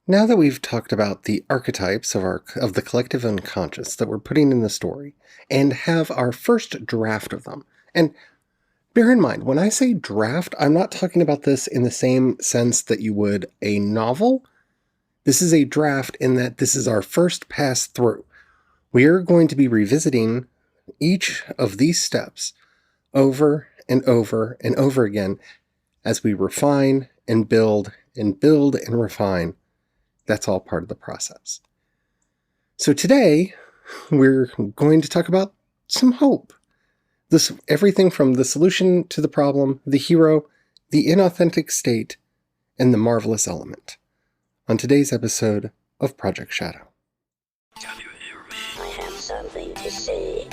Now that we've talked about the archetypes of the collective unconscious that we're putting in the story and have our first draft of them, and bear in mind, when I say draft, I'm not talking about this in the same sense that you would a novel. This is a draft in that this is our first pass through. We are going to be revisiting each of these steps over and over and over again as we refine and build and build and refine. That's all part of the process. So today, we're going to talk about some hope. Everything from the solution to the problem, the hero, the inauthentic state, and the marvelous element. On today's episode of Project Shadow. Can you hear me? I have something to say.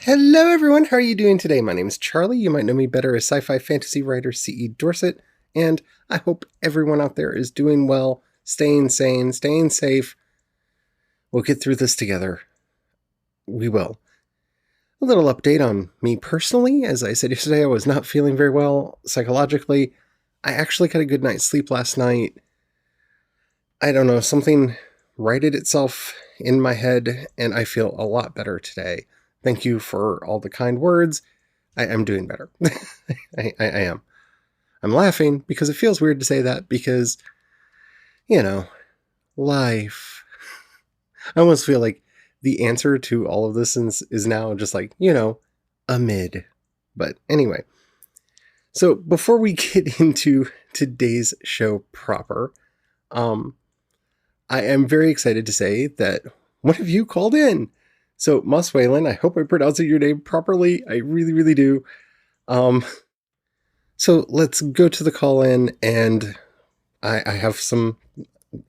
Hello everyone, how are you doing today? My name is Charlie. You might know me better as sci-fi fantasy writer C.E. Dorset, and I hope everyone out there is doing well, staying sane, staying safe. We'll get through this together. We will. A little update on me personally. As I said yesterday, I was not feeling very well psychologically. I actually got a good night's sleep last night. I don't know, something righted itself in my head, and I feel a lot better today. Thank you for all the kind words. I'm doing better. I am. I'm laughing because it feels weird to say that because, life. I almost feel like the answer to all of this is now just like, amid. But anyway. So before we get into today's show proper, I am very excited to say that one of you called in. So, Moss Whalen, I hope I pronounced your name properly. I really, really do. So let's go to the call-in, and I have some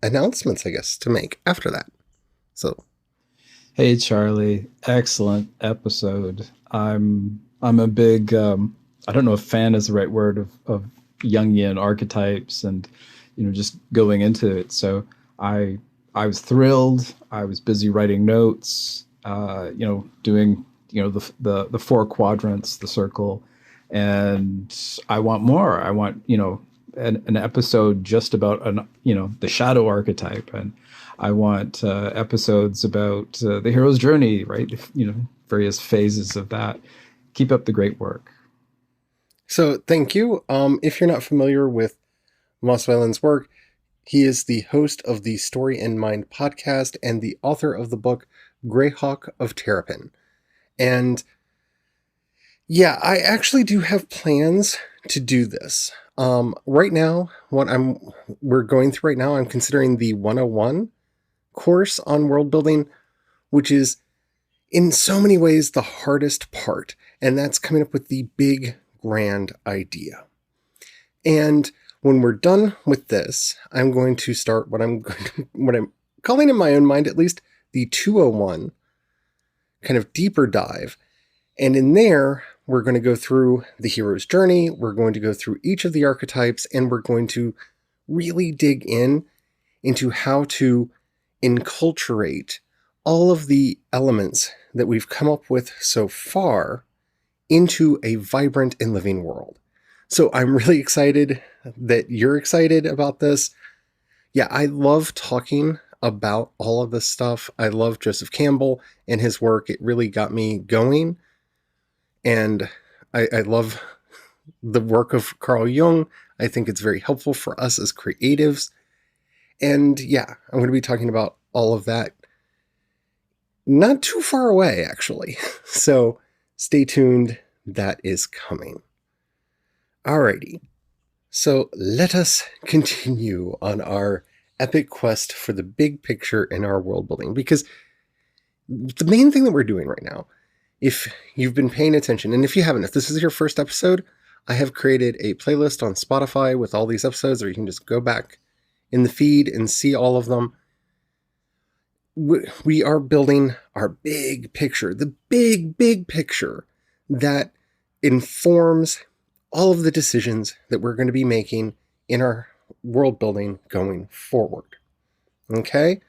announcements, I guess, to make after that. So, hey Charlie, excellent episode. I'm a big I don't know if fan is the right word of Jungian archetypes and just going into it. So I was thrilled. I was busy writing notes. Doing the four quadrants, the circle, and I want more. I want an episode just about the shadow archetype, and I want episodes about the hero's journey, right? Various phases of that. Keep up the great work. So thank you. If you're not familiar with Moss Whalen's work, he is the host of the Story in Mind podcast and the author of the book Greyhawk of Terrapin. And yeah, I actually do have plans to do this. Right now, we're going through right now, I'm considering the 101 course on world building, which is in so many ways the hardest part, and that's coming up with the big grand idea. And when we're done with this, I'm going to start what I'm calling in my own mind at least the 201 kind of deeper dive. And in there, we're going to go through the hero's journey. We're going to go through each of the archetypes, and we're going to really dig into how to enculturate all of the elements that we've come up with so far into a vibrant and living world. So I'm really excited that you're excited about this. Yeah, I love talking about all of this stuff. I love Joseph Campbell and his work. It really got me going. And I love the work of Carl Jung. I think it's very helpful for us as creatives. And yeah, I'm going to be talking about all of that not too far away, actually. So stay tuned. That is coming. Alrighty. So let us continue on our epic quest for the big picture in our world building, because the main thing that we're doing right now, if you've been paying attention, and if you haven't, if this is your first episode, I have created a playlist on Spotify with all these episodes, or you can just go back in the feed and see all of them. We are building our big picture, the big picture that informs all of the decisions that we're going to be making in our world building going forward. Okay?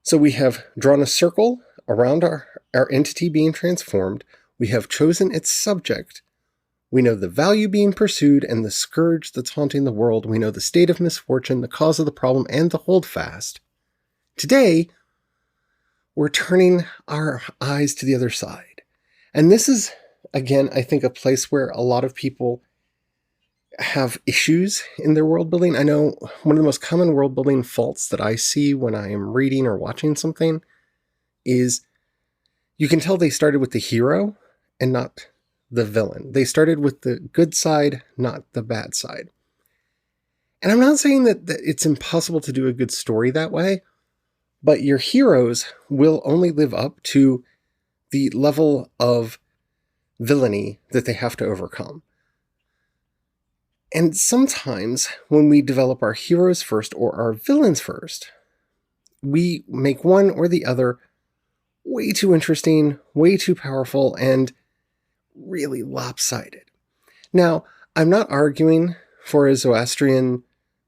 So we have drawn a circle around our entity being transformed. We have chosen its subject. We know the value being pursued and the scourge that's haunting the world. We know the state of misfortune, the cause of the problem, and the holdfast. Today, we're turning our eyes to the other side. And this is, again, I think a place where a lot of people have issues in their world building. I know one of the most common world building faults that I see when I am reading or watching something is you can tell they started with the hero and not the villain. They started with the good side, not the bad side. And I'm not saying that it's impossible to do a good story that way, but your heroes will only live up to the level of villainy that they have to overcome. And sometimes when we develop our heroes first or our villains first, we make one or the other way too interesting, way too powerful, and really lopsided. Now, I'm not arguing for a Zoroastrian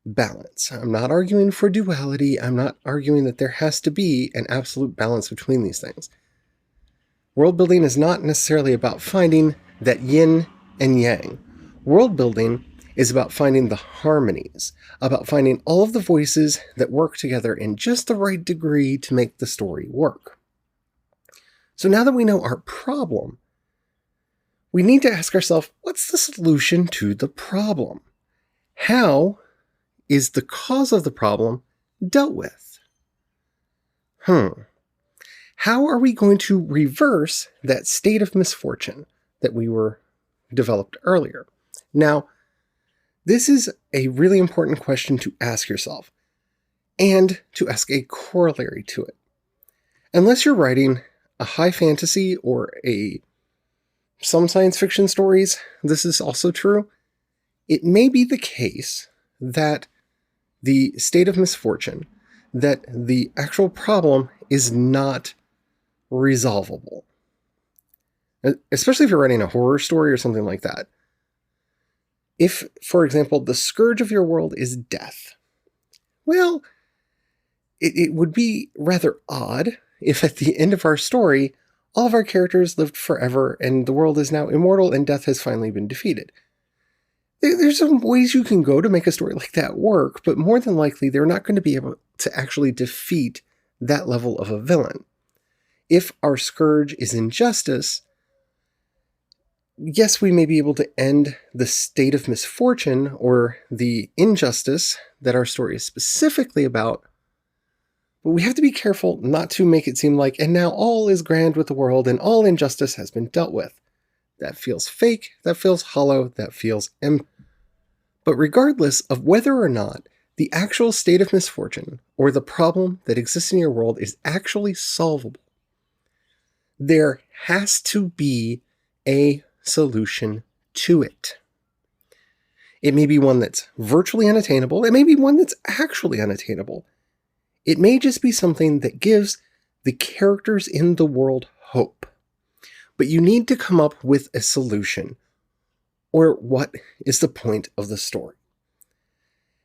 balance. I'm not arguing for duality. I'm not arguing that there has to be an absolute balance between these things. World building is not necessarily about finding that yin and yang. World building is about finding the harmonies, about finding all of the voices that work together in just the right degree to make the story work. So now that we know our problem, we need to ask ourselves, what's the solution to the problem? How is the cause of the problem dealt with? How are we going to reverse that state of misfortune that we were developed earlier? Now, this is a really important question to ask yourself and to ask a corollary to it. Unless you're writing a high fantasy or some science fiction stories, this is also true. It may be the case that the state of misfortune, that the actual problem is not resolvable. Especially if you're writing a horror story or something like that. If, for example, the scourge of your world is death, well, it would be rather odd if at the end of our story, all of our characters lived forever and the world is now immortal and death has finally been defeated. There's some ways you can go to make a story like that work, but more than likely, they're not going to be able to actually defeat that level of a villain. If our scourge is injustice, yes, we may be able to end the state of misfortune or the injustice that our story is specifically about, but we have to be careful not to make it seem like, and now all is grand with the world and all injustice has been dealt with. That feels fake, that feels hollow, that feels empty. But regardless of whether or not the actual state of misfortune or the problem that exists in your world is actually solvable, there has to be a solution to it. It may be one that's virtually unattainable. It may be one that's actually unattainable. It may just be something that gives the characters in the world hope. But you need to come up with a solution, or what is the point of the story?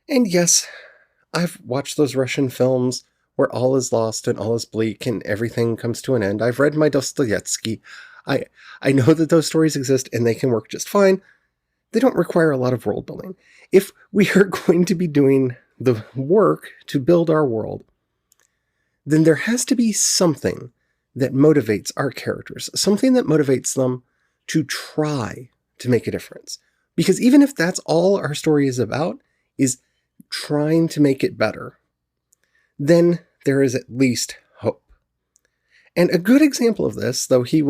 And yes, I've watched those Russian films where all is lost and all is bleak and everything comes to an end. I've read my Dostoevsky. I know that those stories exist and they can work just fine. They don't require a lot of world building. If we are going to be doing the work to build our world, then there has to be something that motivates our characters, something that motivates them to try to make a difference. Because even if that's all our story is about, is trying to make it better, then there is at least hope. And a good example of this, though he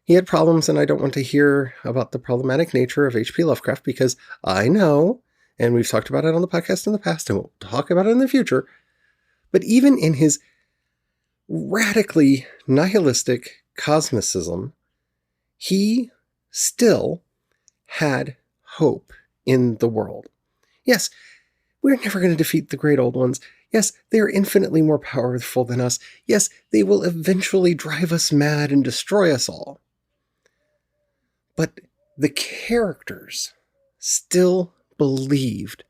had problems, and I don't want to hear about the problematic nature of H.P. Lovecraft because I know, and we've talked about it on the podcast in the past, and we'll talk about it in the future, but even in his radically nihilistic cosmicism, he still had hope in the world. Yes, we're never going to defeat the great old ones. Yes, they are infinitely more powerful than us. Yes, they will eventually drive us mad and destroy us all. But the characters still believed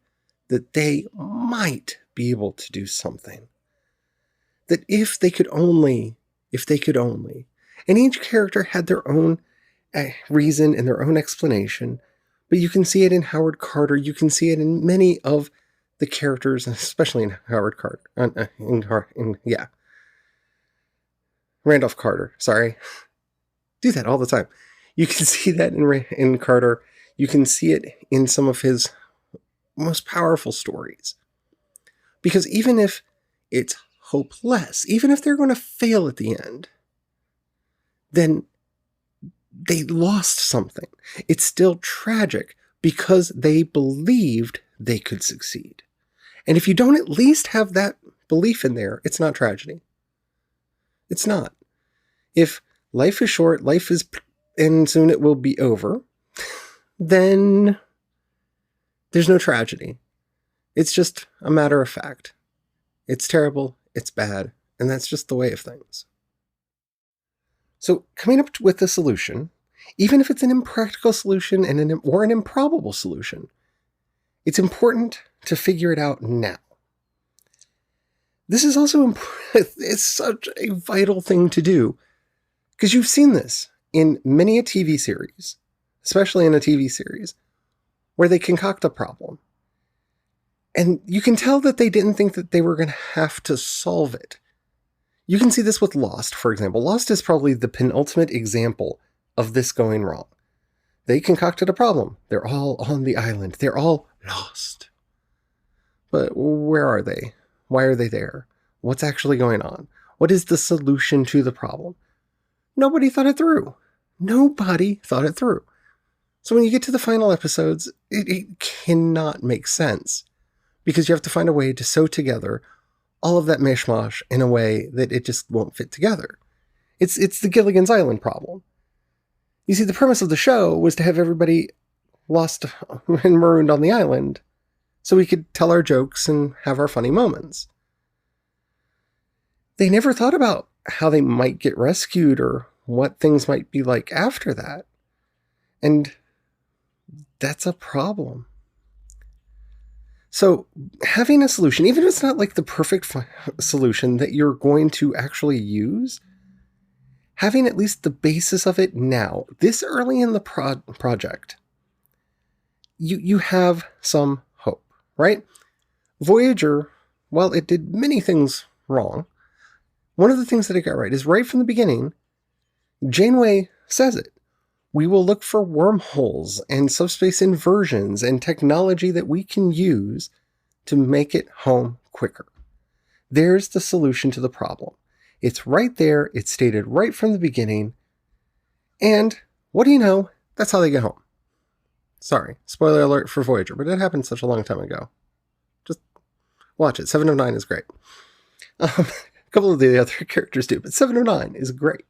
that they might be able to do something. That if they could only, and each character had their own reason and their own explanation, but you can see it in Howard Carter, you can see it in many of the characters, especially in Howard Carter, Randolph Carter, sorry. Do that all the time. You can see that in Carter. You can see it in some of his most powerful stories. Because even if it's hopeless, even if they're going to fail at the end, then they lost something. It's still tragic because they believed they could succeed. And if you don't at least have that belief in there, it's not tragedy. It's not. If life is short, and soon it will be over, then there's no tragedy. It's just a matter of fact. It's terrible, it's bad, and that's just the way of things. So coming up with a solution, even if it's an impractical solution or an improbable solution, it's important to figure it out now. This is also it's such a vital thing to do, because you've seen this in many a TV series, especially in a TV series, where they concoct a problem. And you can tell that they didn't think that they were going to have to solve it. You can see this with Lost, for example. Lost is probably the penultimate example of this going wrong. They concocted a problem. They're all on the island. They're all lost. But where are they? Why are they there? What's actually going on? What is the solution to the problem? Nobody thought it through. Nobody thought it through. So when you get to the final episodes, it cannot make sense, because you have to find a way to sew together all of that mishmash in a way that it just won't fit together. It's the Gilligan's Island problem. You see, the premise of the show was to have everybody lost and marooned on the island so we could tell our jokes and have our funny moments. They never thought about how they might get rescued or what things might be like after that. And that's a problem. So having a solution, even if it's not like the perfect solution that you're going to actually use, having at least the basis of it now, this early in the project, you have some hope, right? Voyager, while it did many things wrong, one of the things that it got right is right from the beginning, Janeway says it. We will look for wormholes and subspace inversions and technology that we can use to make it home quicker. There's the solution to the problem. It's right there. It's stated right from the beginning. And what do you know? That's how they get home. Sorry, spoiler alert for Voyager, but it happened such a long time ago. Just watch it. 7 of 9 is great. A couple of the other characters do, but 7 of 9 is great.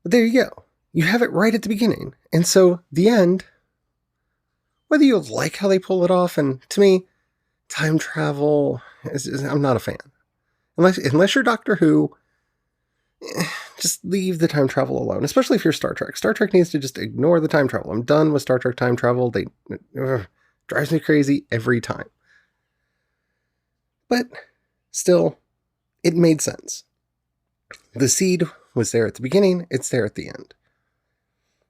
But there you go. You have it right at the beginning. And so the end, whether you like how they pull it off, and to me, time travel, I'm not a fan. Unless you're Doctor Who, just leave the time travel alone, especially if you're Star Trek. Star Trek needs to just ignore the time travel. I'm done with Star Trek time travel. Drives me crazy every time. But still, it made sense. The seed was there at the beginning. It's there at the end.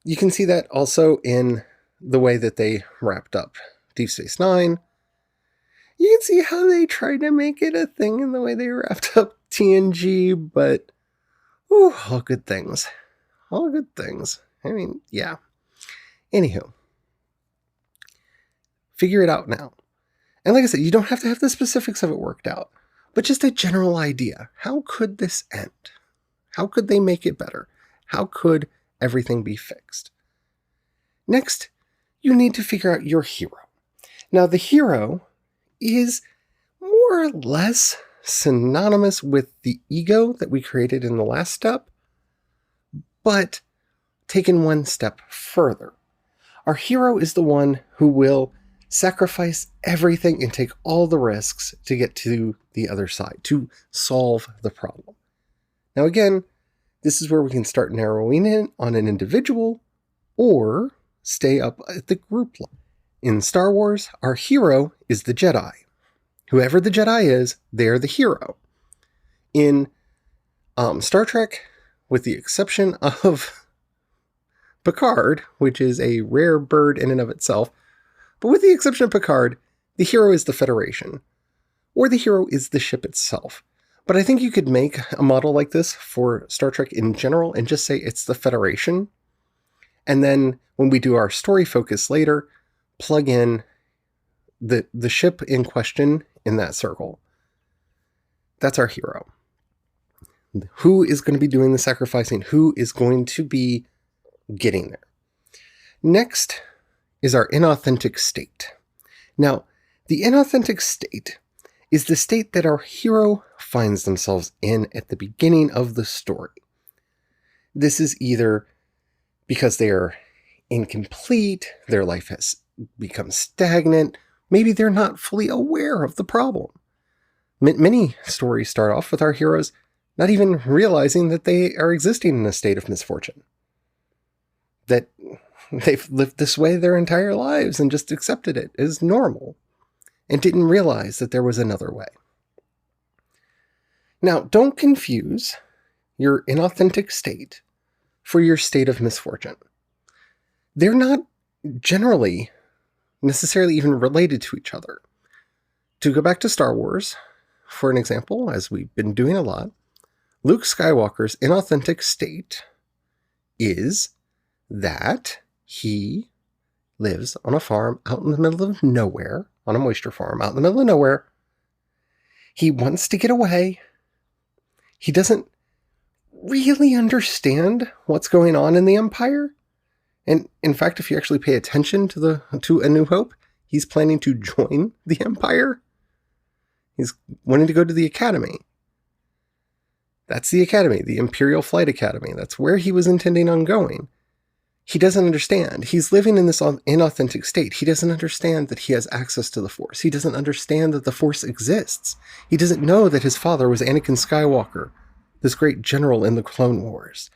You can see that also in the way that they wrapped up Deep Space Nine. You can see how they tried to make it a thing in the way they wrapped up TNG, but all good things. All good things. I mean, yeah. Anywho, figure it out now. And like I said, you don't have to have the specifics of it worked out, but just a general idea. How could this end? How could they make it better? How could everything be fixed? Next, you need to figure out your hero. Now, the hero is more or less synonymous with the ego that we created in the last step, but taken one step further. Our hero is the one who will sacrifice everything and take all the risks to get to the other side, to solve the problem. Now again, this is where we can start narrowing in on an individual or stay up at the group level. In Star Wars, our hero is the Jedi. Whoever the Jedi is, they're the hero. In Star Trek, with the exception of Picard, which is a rare bird in and of itself, but with the exception of Picard, the hero is the Federation, or the hero is the ship itself. But I think you could make a model like this for Star Trek in general and just say it's the Federation. And then when we do our story focus later, plug in the ship in question in that circle. That's our hero. Who is going to be doing the sacrificing? Who is going to be getting there? Next is our inauthentic state. Now, the inauthentic state is the state that our hero finds themselves in at the beginning of the story. This is either because they are incomplete, their life has become stagnant, maybe they're not fully aware of the problem. Many stories start off with our heroes not even realizing that they are existing in a state of misfortune. That they've lived this way their entire lives and just accepted it as normal and didn't realize that there was another way. Now, don't confuse your inauthentic state for your state of misfortune. They're not generally necessarily even related to each other. To go back to Star Wars, for an example, as we've been doing a lot, Luke Skywalker's inauthentic state is that he lives on a farm out in the middle of nowhere, on a moisture farm out in the middle of nowhere. He wants to get away. He doesn't really understand what's going on in the Empire. And in fact, if you actually pay attention to A New Hope, he's planning to join the Empire. He's wanting to go to the Academy. That's the Academy, the Imperial Flight Academy. That's where he was intending on going. He doesn't understand. He's living in this inauthentic state. He doesn't understand that he has access to the Force. He doesn't understand that the Force exists. He doesn't know that his father was Anakin Skywalker, this great general in the Clone Wars,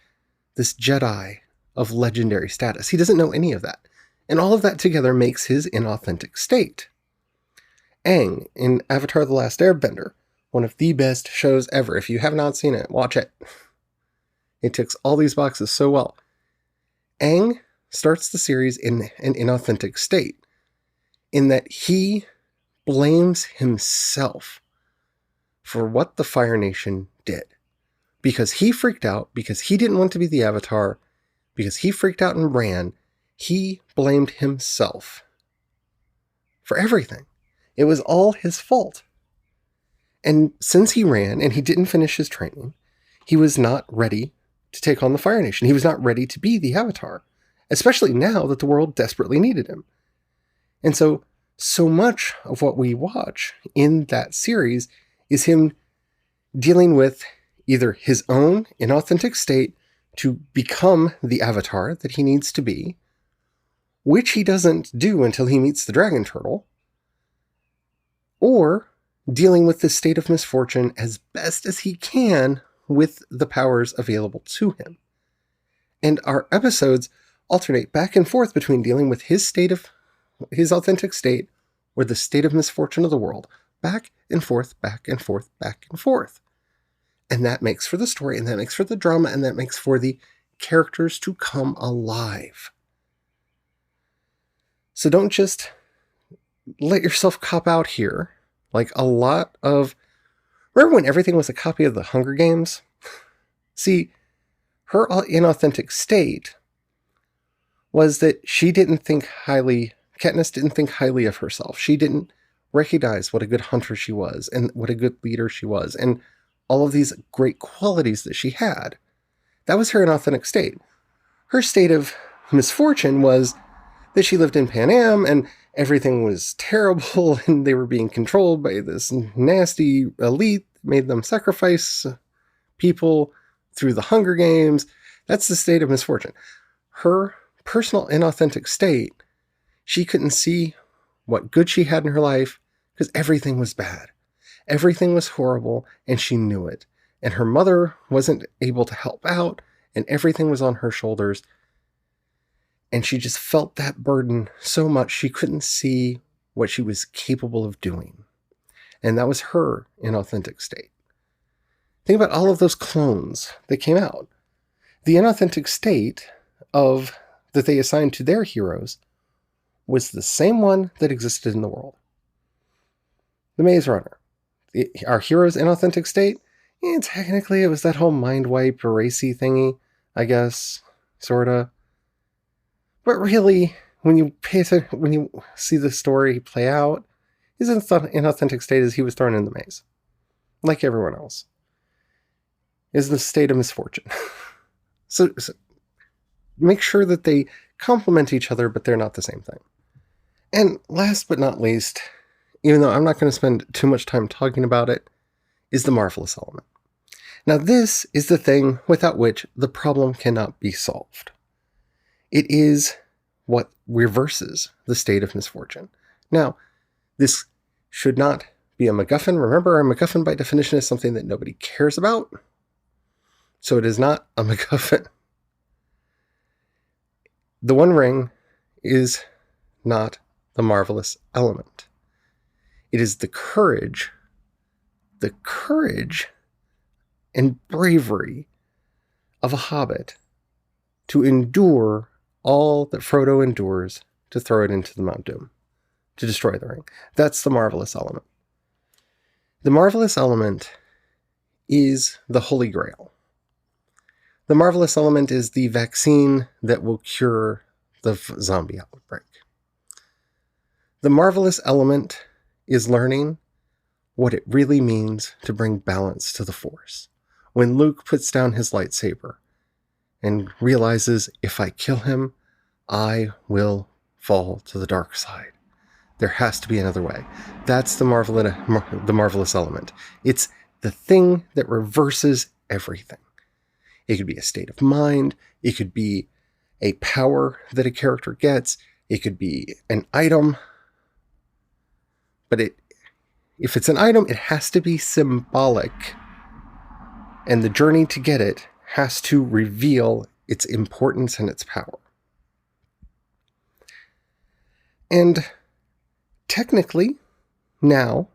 this Jedi of legendary status. He doesn't know any of that. And all of that together makes his inauthentic state. Aang in Avatar: The Last Airbender, one of the best shows ever. If you have not seen it, watch it. It ticks all these boxes so well. Aang starts the series in an inauthentic state, in that he blames himself for what the Fire Nation did. Because he freaked out, because he didn't want to be the Avatar, because he freaked out and ran, he blamed himself for everything. It was all his fault. And since he ran and he didn't finish his training, he was not ready to take on the Fire Nation. He was not ready to be the Avatar, especially now that the world desperately needed him. And so much of what we watch in that series is him dealing with either his own inauthentic state to become the Avatar that he needs to be, which he doesn't do until he meets the Dragon Turtle, or dealing with this state of misfortune as best as he can with the powers available to him. And our episodes alternate back and forth between dealing with his authentic state or the state of misfortune of the world. Back and forth, back and forth, back and forth. And that makes for the story, and that makes for the drama, and that makes for the characters to come alive. So don't just let yourself cop out here. Like a lot of... Remember when everything was a copy of the Hunger Games? See, her inauthentic state was that she didn't think highly... Katniss didn't think highly of herself. She didn't recognize what a good hunter she was and what a good leader she was and all of these great qualities that she had. That was her inauthentic state. Her state of misfortune was that she lived in Pan Am and everything was terrible and they were being controlled by this nasty elite that made them sacrifice people through the Hunger Games. That's the state of misfortune. Her personal inauthentic state, she couldn't see what good she had in her life because everything was bad. Everything was horrible and she knew it. And her mother wasn't able to help out and everything was on her shoulders. And she just felt that burden so much she couldn't see what she was capable of doing. And that was her inauthentic state. Think about all of those clones that came out. The inauthentic state of that they assigned to their heroes was the same one that existed in the world. The Maze Runner. Our hero's inauthentic state? Technically it was that whole mind wipe erasey thingy, I guess, sorta. But really, when you see the story play out, his inauthentic state is he was thrown in the maze, like everyone else. Is the state of misfortune. So make sure that they complement each other, but they're not the same thing. And last but not least, even though I'm not going to spend too much time talking about it, is the marvelous element. Now this is the thing without which the problem cannot be solved. It is what reverses the state of misfortune. Now, this should not be a MacGuffin. Remember, a MacGuffin by definition is something that nobody cares about. So it is not a MacGuffin. The One Ring is not the marvelous element. It is the courage and bravery of a hobbit to endure all that Frodo endures to throw it into the Mount Doom, to destroy the ring. That's the marvelous element. The marvelous element is the Holy Grail. The marvelous element is the vaccine that will cure the zombie outbreak. The marvelous element is learning what it really means to bring balance to the Force. When Luke puts down his lightsaber and realizes, if I kill him, I will fall to the dark side. There has to be another way. That's the marvelous element. It's the thing that reverses everything. It could be a state of mind. It could be a power that a character gets. It could be an item. But if it's an item, it has to be symbolic. And the journey to get it has to reveal its importance and its power. And technically, now,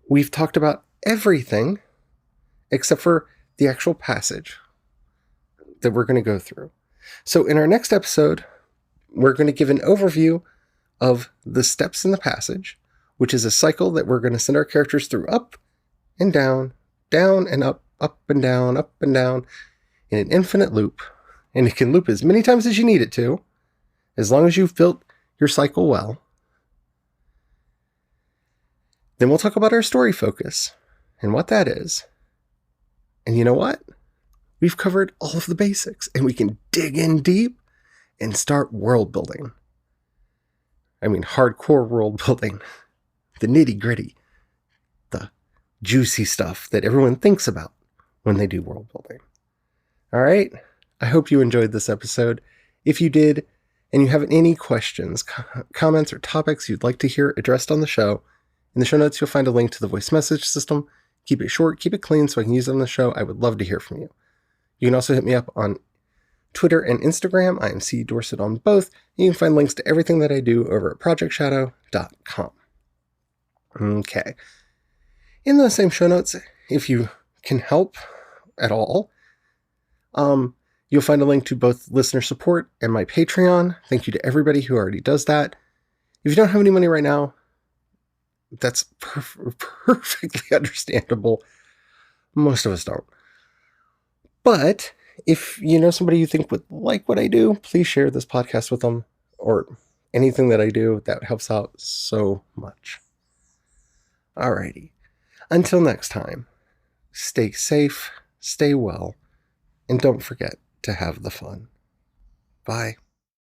we've talked about everything except for the actual passage that we're going to go through. So in our next episode, we're going to give an overview of the steps in the passage, which is a cycle that we're going to send our characters through up and down and up and down, in an infinite loop. And it can loop as many times as you need it to, as long as you've built your cycle well. Then we'll talk about our story focus and what that is. And you know what? We've covered all of the basics, and we can dig in deep and start world building. I mean, hardcore world building. The nitty gritty. The juicy stuff that everyone thinks about when they do world building. All right? I hope you enjoyed this episode. If you did, and you have any questions, comments, or topics you'd like to hear addressed on the show, in the show notes you'll find a link to the voice message system. Keep it short, keep it clean so I can use it on the show. I would love to hear from you. You can also hit me up on Twitter and Instagram. I am C. Dorset on both. You can find links to everything that I do over at projectshadow.com. Okay. In those same show notes, if you can help at all, you'll find a link to both listener support and my Patreon. Thank you to everybody who already does that. If you don't have any money right now, that's perfectly understandable. Most of us don't. But if you know somebody you think would like what I do, please share this podcast with them, or anything that I do. That helps out so much. Alrighty. Until next time, stay safe, stay well, and don't forget to have the fun. Bye.